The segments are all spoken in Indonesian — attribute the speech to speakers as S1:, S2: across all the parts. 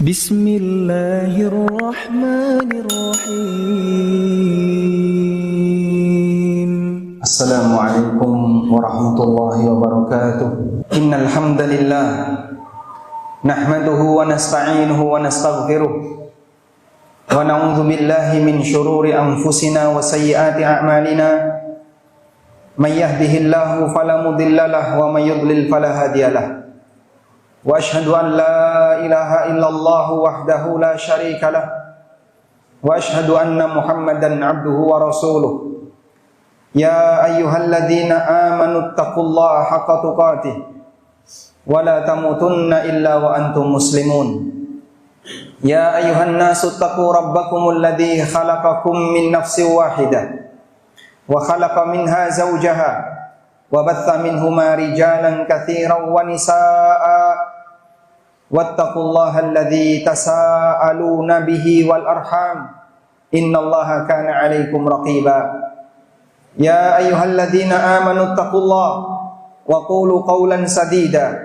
S1: Bismillahirrahmanirrahim. Assalamualaikum warahmatullahi wabarakatuh. Innal hamdalillah nahmaduhu wa nasta'inuhu wa nastaghfiruh wa na'udzu billahi min shururi anfusina wa sayyiati a'malina. May yahdihillahu fala mudilla lahu wa may yudlil fala hadiyalah. Wa ashhadu an la ilaha illallah wahdahu la syarika lah wa ashhadu anna Muhammadan abduhu wa rasuluh. Ya ayyuhalladzina amanu taqullaha haqqa tuqatih wa la tamutunna illa wa antum muslimun. Ya ayyuhan nasu taqu rabbakumul ladzi khalaqakum min nafsin wahidah wa khalaqa minha zawjaha wa batha minhuma rijalan katsiran wa nisaa'a wattaqullaha alladzi tasaaluna bihi wal arham innallaha kana 'alaikum raqiba. Ya ayyuhalladzina amanu taqullaha wa qulu qawlan sadida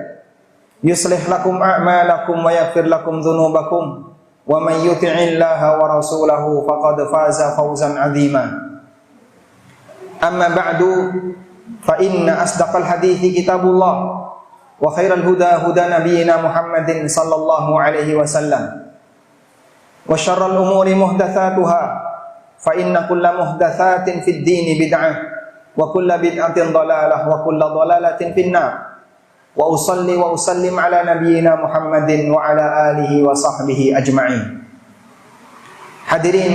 S1: yuslih lakum a'malakum wa yaghfir lakum dhunubakum wa may yuti'illaha wa rasulahu faqad faza fawzan 'azima. Amma ba'du fa inna asdaqal hadithi kitabullah wa khairal huda huda nabiyyina Muhammadin sallallahu alaihi wasallam wa syarral umuri muhdatsatuha fa inna kulla muhdatsatin fid dini bid'ah wa kulla bid'atin dhalalah wa kulla dhalalatin finnar. Wa usalli wa usallim ala nabiyyina Muhammadin wa ala alihi wa sahbihi ajma'in. Hadirin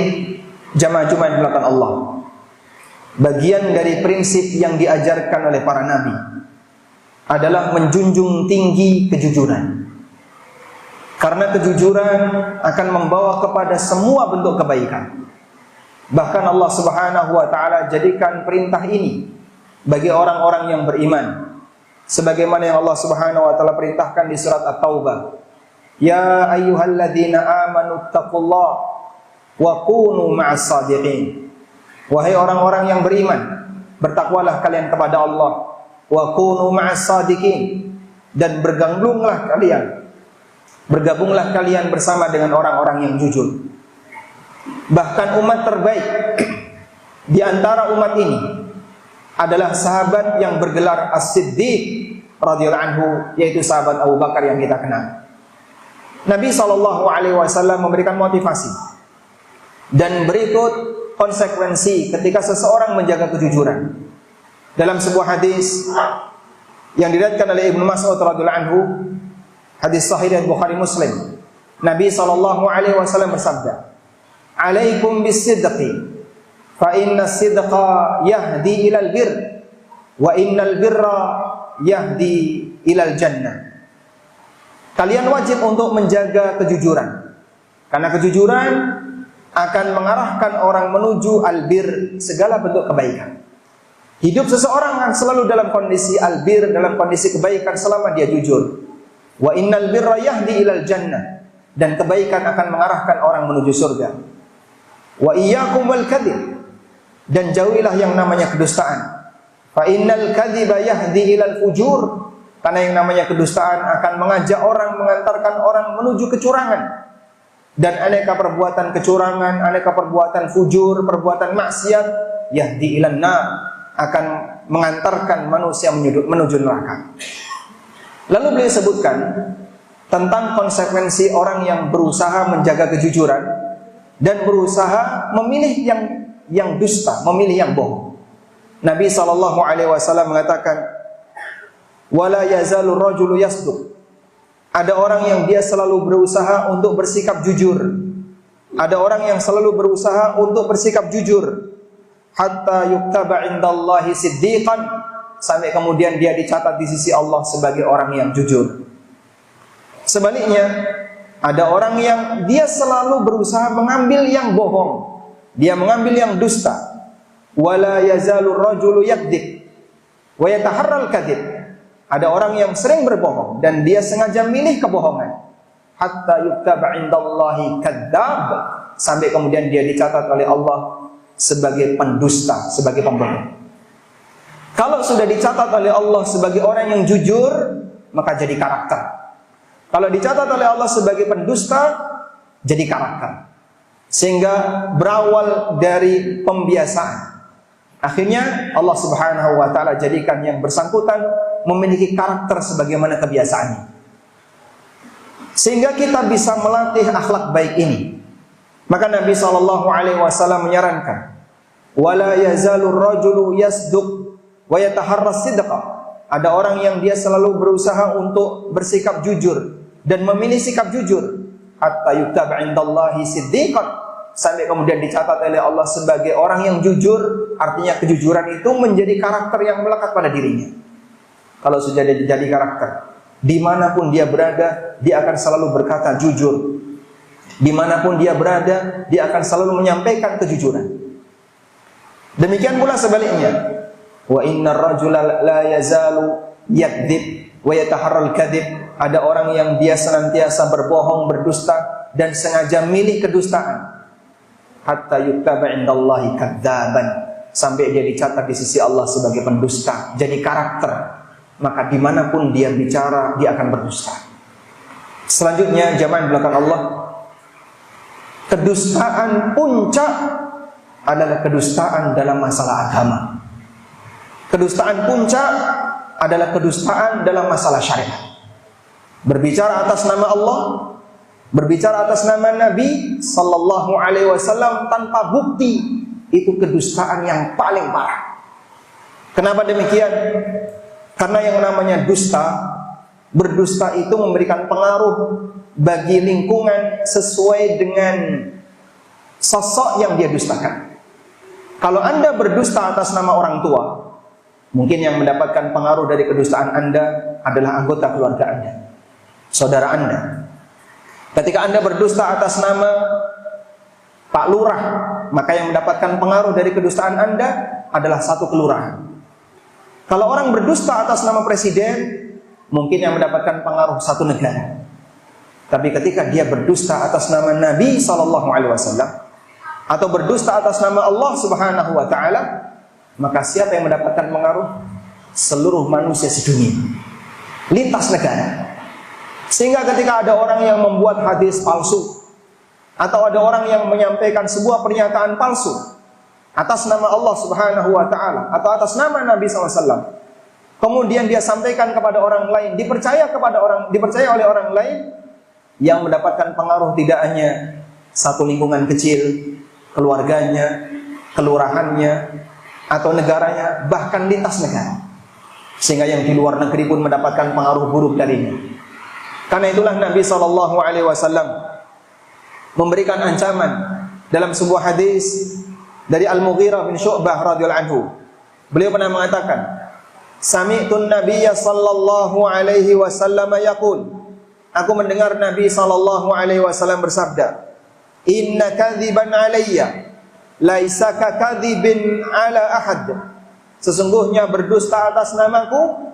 S1: jamaah Jumat belakang Allah, bagian dari prinsip yang diajarkan oleh para nabi adalah menjunjung tinggi kejujuran. Karena kejujuran akan membawa kepada semua bentuk kebaikan. Bahkan Allah Subhanahu wa taala jadikan perintah ini bagi orang-orang yang beriman. Sebagaimana yang Allah Subhanahu wa taala perintahkan di surat At-Taubah. Ya ayyuhalladzina amanu taqullaha wa kunu ma'as shadiqin. Wahai orang-orang yang beriman, bertakwalah kalian kepada Allah. Wa kunu ma'as shadiqin, dan bergabunglah kalian bersama dengan orang-orang yang jujur. Bahkan umat terbaik di antara umat ini adalah sahabat yang bergelar As-Siddiq radhiyallahu anhu, yaitu sahabat Abu Bakar yang kita kenal. Nabi SAW memberikan motivasi dan berikut konsekuensi ketika seseorang menjaga kejujuran. Dalam sebuah hadis yang diriwayatkan oleh Ibnu Mas'ud radhiyallahu anhu, hadis sahih dari Bukhari Muslim, Nabi SAW bersabda, "Alaikum bis-sidqi, fa inna as-sidqa yahdi ilal birr, wa innal birra yahdi ilal jannah." Kalian wajib untuk menjaga kejujuran, karena kejujuran akan mengarahkan orang menuju albir, segala bentuk kebaikan. Hidup seseorang akan selalu dalam kondisi albir, dalam kondisi kebaikan selama dia jujur. Wa innal birra yahdi ilal jannah, dan kebaikan akan mengarahkan orang menuju surga. Wa iyyakum wal kadhib, dan jauhilah yang namanya kedustaan. Fa innal kadhiba yahdi ilal fujur, karena yang namanya kedustaan akan mengajak orang, mengantarkan orang menuju kecurangan. Dan aneka perbuatan kecurangan, aneka perbuatan fujur, perbuatan maksiat, yahdi ilan nar, akan mengantarkan manusia menuju neraka. Lalu beliau sebutkan tentang konsekuensi orang yang berusaha menjaga kejujuran dan berusaha memilih yang dusta, memilih yang bohong. Nabi SAW mengatakan, "Wala yazalur rajulu yasduq." Ada orang yang dia selalu berusaha untuk bersikap jujur. Ada orang yang selalu berusaha untuk bersikap jujur. Hatta yuktaba indallahi siddiqan, sampai kemudian dia dicatat di sisi Allah sebagai orang yang jujur. Sebaliknya, ada orang yang dia selalu berusaha mengambil yang bohong, dia mengambil yang dusta. Wala yazalur rajulu yakdzib wa yataharral kadzib. Ada orang yang sering berbohong dan dia sengaja milih kebohongan. Hatta yuktaba indallahi kadzdzab, sampai kemudian dia dicatat oleh Allah sebagai pendusta, sebagai pembohong. Kalau sudah dicatat oleh Allah sebagai orang yang jujur, maka jadi karakter. Kalau dicatat oleh Allah sebagai pendusta, jadi karakter. Sehingga berawal dari pembiasaan. Akhirnya Allah Subhanahu wa taala jadikan yang bersangkutan memiliki karakter sebagaimana kebiasaannya. Sehingga kita bisa melatih akhlak baik ini. Maka Nabi SAW menyarankan, wala yazalur rajulu yasduq wa yataharras sidqa. Ada orang yang dia selalu berusaha untuk bersikap jujur dan memilih sikap jujur hatta yuktaba indallahi siddiqan, sampai kemudian dicatat oleh Allah sebagai orang yang jujur. Artinya kejujuran itu menjadi karakter yang melekat pada dirinya. Kalau sudah jadi karakter, dimanapun dia berada, dia akan selalu berkata jujur. Dimanapun dia berada, dia akan selalu menyampaikan kejujuran. Demikian pula sebaliknya, wa innar rajula la yazalu yakdzib wa yataharral kadzib. Ada orang yang dia senantiasa berbohong, berdusta dan sengaja milih kedustaan. Hatta yuktaba indallahi kadzaban, sampai dia dicatat di sisi Allah sebagai pendusta, jadi karakter. Maka dimanapun dia bicara, dia akan berdusta. Selanjutnya, jamaah belakang Allah, kedustaan puncak adalah kedustaan dalam masalah agama. Kedustaan puncak adalah kedustaan dalam masalah syariat. Berbicara atas nama Allah, berbicara atas nama Nabi sallallahu alaihi wasallam tanpa bukti, itu kedustaan yang paling parah. Kenapa demikian? Karena yang namanya dusta, berdusta itu memberikan pengaruh bagi lingkungan sesuai dengan sosok yang dia dustakan. Kalau Anda berdusta atas nama orang tua, mungkin yang mendapatkan pengaruh dari kedustaan Anda adalah anggota keluarga Anda, saudara Anda. Ketika Anda berdusta atas nama Pak Lurah, maka yang mendapatkan pengaruh dari kedustaan Anda adalah satu kelurahan. Kalau orang berdusta atas nama presiden, mungkin yang mendapatkan pengaruh satu negara. Tapi ketika dia berdusta atas nama Nabi SAW atau berdusta atas nama Allah Subhanahu wa taala, maka siapa yang mendapatkan pengaruh? Seluruh manusia sedunia, lintas negara. Sehingga ketika ada orang yang membuat hadis palsu, atau ada orang yang menyampaikan sebuah pernyataan palsu atas nama Allah Subhanahu wa taala atau atas nama Nabi SAW, kemudian dia sampaikan kepada orang lain, dipercaya oleh orang lain, yang mendapatkan pengaruh tidak hanya satu lingkungan kecil, keluarganya, kelurahannya, atau negaranya, bahkan lintas negara. Sehingga yang di luar negeri pun mendapatkan pengaruh buruk darinya. Karena itulah Nabi SAW memberikan ancaman dalam sebuah hadis dari Al-Mughirah bin Syu'bah radhiyallahu anhu. Beliau pernah mengatakan, "Sami'tun Nabiyya sallallahu alaihi wasallam yaqul." Aku mendengar Nabi sallallahu alaihi wasallam bersabda, "Inna kadhiban alayya laisa ka kadhibin ala ahad." Sesungguhnya berdusta atas namaku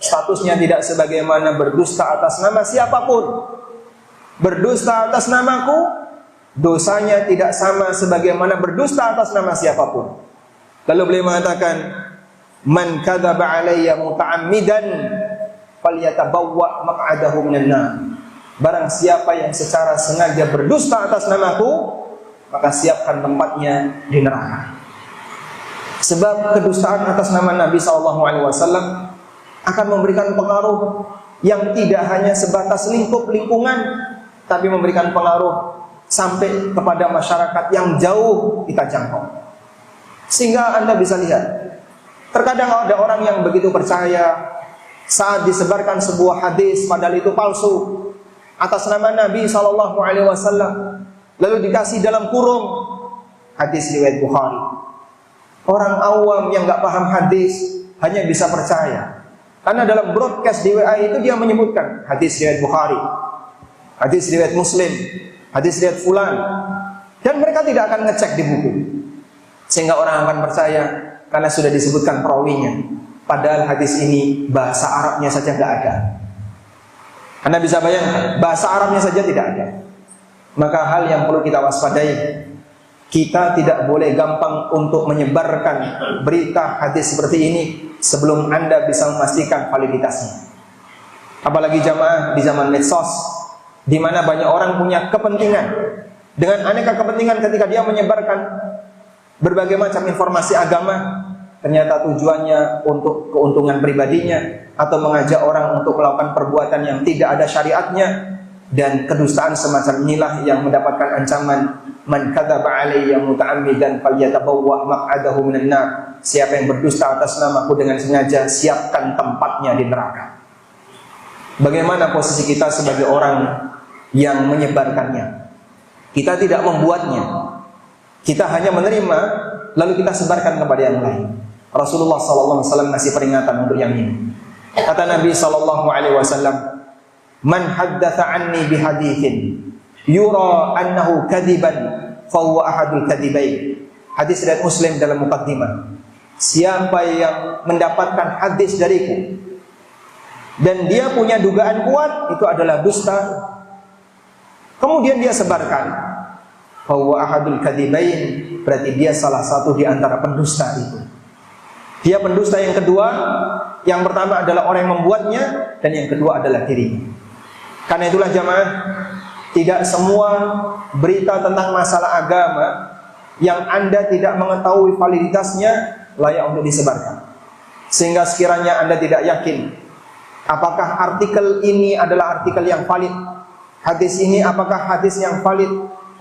S1: statusnya tidak sebagaimana berdusta atas nama siapapun. Berdusta atas namaku, dosanya tidak sama sebagaimana berdusta atas nama siapapun. Lalu beliau mengatakan, "Man kadzaba alayya muta'ammidan falyatabawwa maq'adahu minan nar." Barang siapa yang secara sengaja berdusta atas namaku, maka siapkan tempatnya di neraka. Sebab kedustaan atas nama Nabi SAW akan memberikan pengaruh yang tidak hanya sebatas lingkungan, tapi memberikan pengaruh sampai kepada masyarakat yang jauh kita jangkau. Sehingga Anda bisa lihat, terkadang ada orang yang begitu percaya saat disebarkan sebuah hadis padahal itu palsu atas nama Nabi SAW, lalu dikasih dalam kurung hadis riwayat Bukhari. Orang awam yang nggak paham hadis hanya bisa percaya karena dalam broadcast di WA itu dia menyebutkan hadis riwayat Bukhari, hadis riwayat Muslim, hadis riwayat fulan, dan mereka tidak akan ngecek di buku, sehingga orang akan percaya karena sudah disebutkan perawinya. Padahal hadis ini bahasa Arabnya saja tidak ada. Anda bisa bayangkan, bahasa Arabnya saja tidak ada. Maka hal yang perlu kita waspadai, kita tidak boleh gampang untuk menyebarkan berita hadis seperti ini sebelum Anda bisa memastikan validitasnya. Apalagi jamaah di zaman medsos, di mana banyak orang punya kepentingan dengan aneka kepentingan ketika dia menyebarkan berbagai macam informasi agama, ternyata tujuannya untuk keuntungan pribadinya atau mengajak orang untuk melakukan perbuatan yang tidak ada syariatnya, dan kedustaan semacam inilah yang mendapatkan ancaman man kadzaba alayya muta'ammidan falyatabawwa maq'adahu minan nar. Siapa yang berdusta atas namaku dengan sengaja, siapkan tempatnya di neraka. Bagaimana posisi kita sebagai orang yang menyebarkannya? Kita tidak membuatnya, kita hanya menerima lalu kita sebarkan kepada yang lain. Rasulullah SAW ngasih peringatan untuk yang ini. Kata Nabi SAW, man haddatha anni bihadithin yura annahu kadiban fahuwa ahadul kadibain. Hadis riwayat Muslim dalam muqaddimah. Siapa yang mendapatkan hadis dariku dan dia punya dugaan kuat, itu adalah dusta, kemudian dia sebarkan, fahuwa ahadul kadibain, berarti dia salah satu di antara pendusta itu. Dia pendusta yang kedua. Yang pertama adalah orang yang membuatnya, dan yang kedua adalah dirinya. Karena itulah jamaah, tidak semua berita tentang masalah agama yang Anda tidak mengetahui validitasnya layak untuk disebarkan. Sehingga sekiranya Anda tidak yakin apakah artikel ini adalah artikel yang valid, hadis ini apakah hadis yang valid,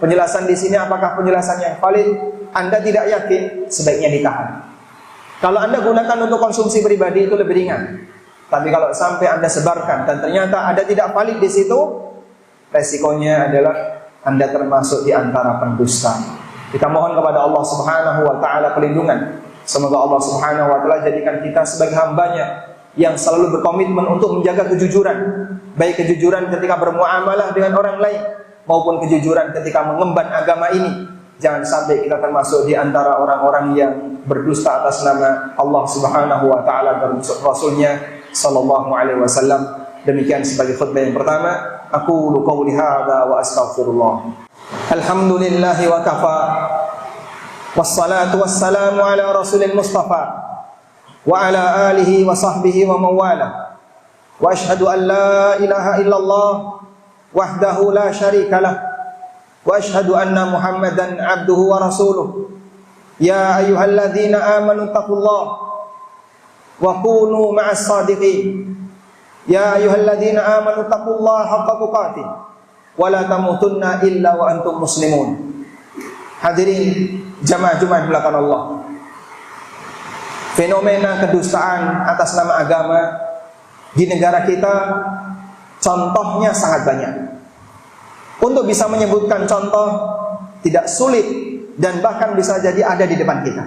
S1: penjelasan di sini apakah penjelasan yang valid, Anda tidak yakin, sebaiknya ditahan. Kalau Anda gunakan untuk konsumsi pribadi itu lebih ringan. Tapi kalau sampai Anda sebarkan dan ternyata Anda tidak valid di situ, resikonya adalah Anda termasuk di antara pendusta. Kita mohon kepada Allah Subhanahu wa taala perlindungan. Semoga Allah Subhanahu wa taala jadikan kita sebagai hamba-Nya yang selalu berkomitmen untuk menjaga kejujuran, baik kejujuran ketika bermuamalah dengan orang lain maupun kejujuran ketika mengemban agama ini. Jangan sampai kita termasuk di antara orang-orang yang berdusta atas nama Allah Subhanahu wa taala dan Rasulnya sallallahu alaihi wasallam. Demikian sebagai khutbah yang pertama. Aqulu qouli hadza wa astaghfirullah. Alhamdulillahi wa kafa. Wassalatu wassalamu ala Rasulil Mustafa wa ala alihi wa sahbihi wa mawala. Wa ashhadu an la ilaha illallah wahdahu la syarika lah. Wa ashhadu anna Muhammadan abduhu wa rasuluh. Ya ayyuhalladzina amanu taqullaha wa kunu ma'as sadiqin. Ya ayyuhalladzina amanu taqullaha haqqa tuqatih wa la tamutunna illa wa antum muslimun. Hadirin jamaah Jumat belakang Allah. Fenomena kedustaan atas nama agama di negara kita contohnya sangat banyak. Untuk bisa menyebutkan contoh tidak sulit dan bahkan bisa jadi ada di depan kita.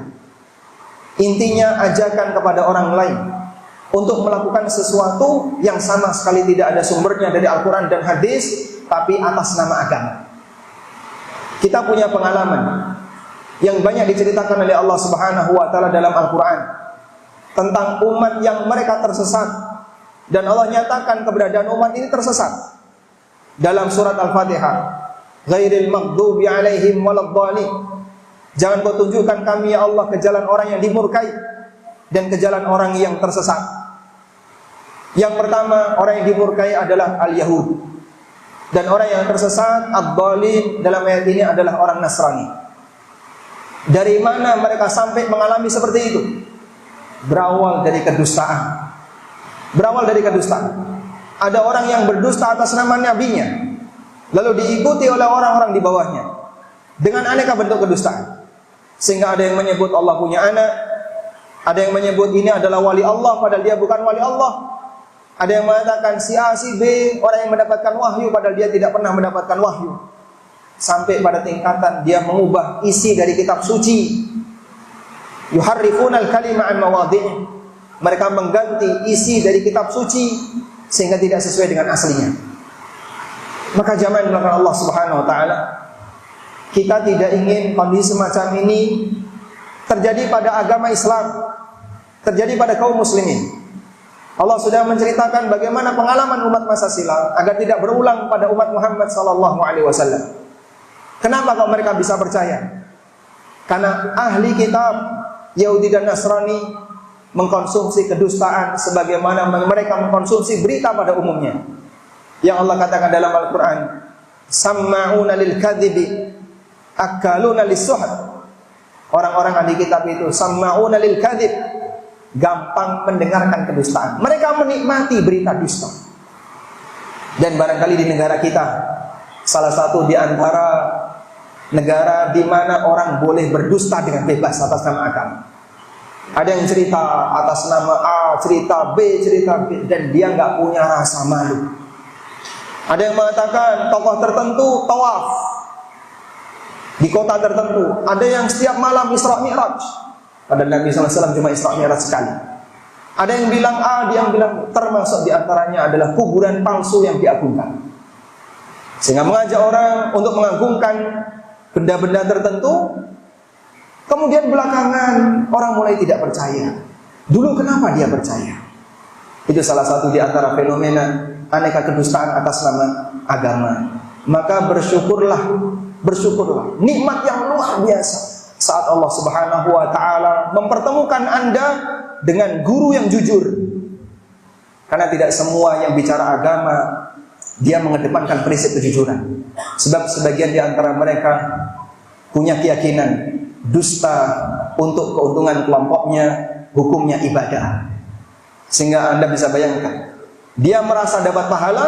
S1: Intinya ajakan kepada orang lain untuk melakukan sesuatu yang sama sekali tidak ada sumbernya dari Al-Quran dan hadis, tapi atas nama agama. Kita punya pengalaman yang banyak diceritakan oleh Allah Subhanahu wa taala dalam Al-Quran tentang umat yang mereka tersesat, dan Allah nyatakan keberadaan umat ini tersesat dalam surat Al-Fatihah. Ghairil maghdubi alaihim waladdallin. Jangan kau tunjukkan kami ya Allah ke jalan orang yang dimurkai dan ke jalan orang yang tersesat. Yang pertama, orang yang dimurkai adalah al-Yahud, dan orang yang tersesat ad-dhalin dalam ayat ini adalah orang Nasrani. Dari mana mereka sampai mengalami seperti itu? Berawal dari kedustaan. Berawal dari kedustaan. Ada orang yang berdusta atas nama nabinya, lalu diikuti oleh orang-orang di bawahnya dengan aneka bentuk kedustaan. Sehingga ada yang menyebut Allah punya anak, ada yang menyebut ini adalah wali Allah padahal dia bukan wali Allah. Ada yang mengatakan si A, si B orang yang mendapatkan wahyu padahal dia tidak pernah mendapatkan wahyu. Sampai pada tingkatan dia mengubah isi dari kitab suci. Yuharrifuna al-kalima an mawadhi'i. Mereka mengganti isi dari kitab suci sehingga tidak sesuai dengan aslinya. Maka jamaah belakang Allah Subhanahu wa taala, kita tidak ingin kondisi semacam ini terjadi pada agama Islam, terjadi pada kaum muslimin. Allah sudah menceritakan bagaimana pengalaman umat masa silam agar tidak berulang pada umat Muhammad sallallahu alaihi wasallam. Kenapa kok mereka bisa percaya? Karena ahli kitab Yahudi dan Nasrani mengkonsumsi kedustaan sebagaimana mereka mengkonsumsi berita pada umumnya. Yang Allah katakan dalam Al-Quran, samma'una lil kadhibi akaluna lis-suhd. Orang-orang ahli kitab itu samma'una lil kadhib, gampang mendengarkan kedustaan. Mereka menikmati berita dusta. Dan barangkali di negara kita, salah satu di antara negara di mana orang boleh berdusta dengan bebas atas nama agama. Ada yang cerita atas nama A, cerita B, dan dia nggak punya rasa malu. Ada yang mengatakan tokoh tertentu tawaf di kota tertentu. Ada yang setiap malam Isra Mi'raj. Pada Nabi SAW cuma Isra Mi'raj sekali. Ada yang bilang A, dia yang bilang B. Termasuk diantaranya adalah kuburan palsu yang diagungkan. Sehingga mengajak orang untuk mengagungkan benda-benda tertentu. Kemudian belakangan orang mulai tidak percaya. Dulu kenapa dia percaya? Itu salah satu di antara fenomena aneka kedustaan atas nama agama. Maka bersyukurlah, nikmat yang luar biasa saat Allah Subhanahu wa taala mempertemukan Anda dengan guru yang jujur. Karena tidak semua yang bicara agama dia mengedepankan prinsip kejujuran. Sebab sebagian di antara mereka punya keyakinan dusta untuk keuntungan kelompoknya, hukumnya ibadah. Sehingga Anda bisa bayangkan, dia merasa dapat pahala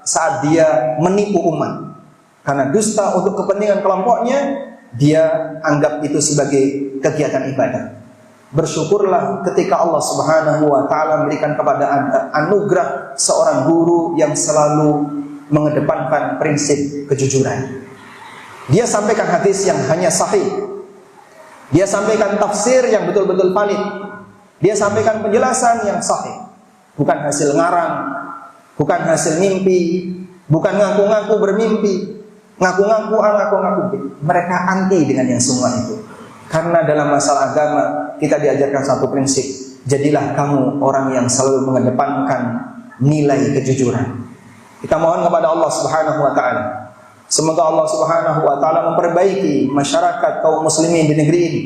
S1: saat dia menipu umat. Karena dusta untuk kepentingan kelompoknya, dia anggap itu sebagai kegiatan ibadah. Bersyukurlah ketika Allah Subhanahu wa taala memberikan kepada Anda anugerah seorang guru yang selalu mengedepankan prinsip kejujuran. Dia sampaikan hadis yang hanya sahih. Dia sampaikan tafsir yang betul-betul valid. Dia sampaikan penjelasan yang sahih. Bukan hasil ngarang, bukan hasil mimpi, bukan ngaku-ngaku bermimpi, ngaku-ngaku A, ngaku-ngaku B. Mereka anti dengan yang semua itu. Karena dalam masalah agama kita diajarkan satu prinsip. Jadilah kamu orang yang selalu mengedepankan nilai kejujuran. Kita mohon kepada Allah Subhanahu wa taala, semoga Allah Subhanahu wa taala memperbaiki masyarakat kaum muslimin di negeri ini,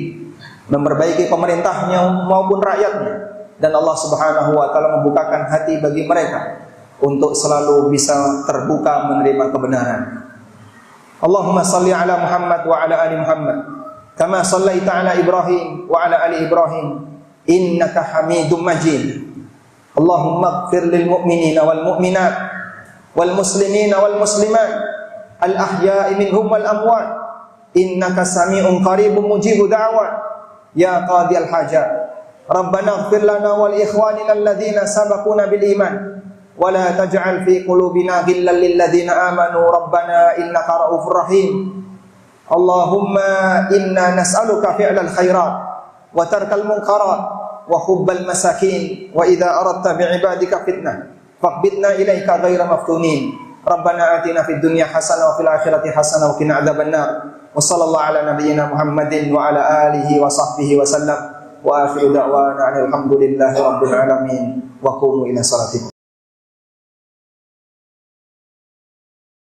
S1: memperbaiki pemerintahnya maupun rakyatnya, dan Allah Subhanahu wa taala membukakan hati bagi mereka untuk selalu bisa terbuka menerima kebenaran. Allahumma salli ala Muhammad wa ala ali Muhammad kama sallaita ala Ibrahim wa ala ali Ibrahim innaka Hamidum Majid. Allahumma ighfir lil mu'minina wal mu'minat wal muslimina wal muslimat al-ahya'i minhum wal amwat innaka sami'un qaribun mujibud da'wat ya qadiyal hajat. Rabbana ighfir lana wal ikhwanina alladhina sabaquna bil iman wa la taj'al fi qulubina ghillan lil ladzina amanu rabbana innaka ra'ufur rahim. Allahumma inna nas'aluka fi'lal khairat wa tarkal munkarat wa hubbal masakin wa idza aradta bi'ibadika fitnah faqbidna ilaika ghayra maftunin. Rabbana atina fid dunya hasanah wa fil akhirati hasanah wa qina adzabannar. Wa sallallahu ala nabiyyina Muhammadin wa ala alihi wa sahbihi wa sallam. Wa akhiru da'wana alhamdulillahi rabbil alamin. Wa qumu ila salatikum.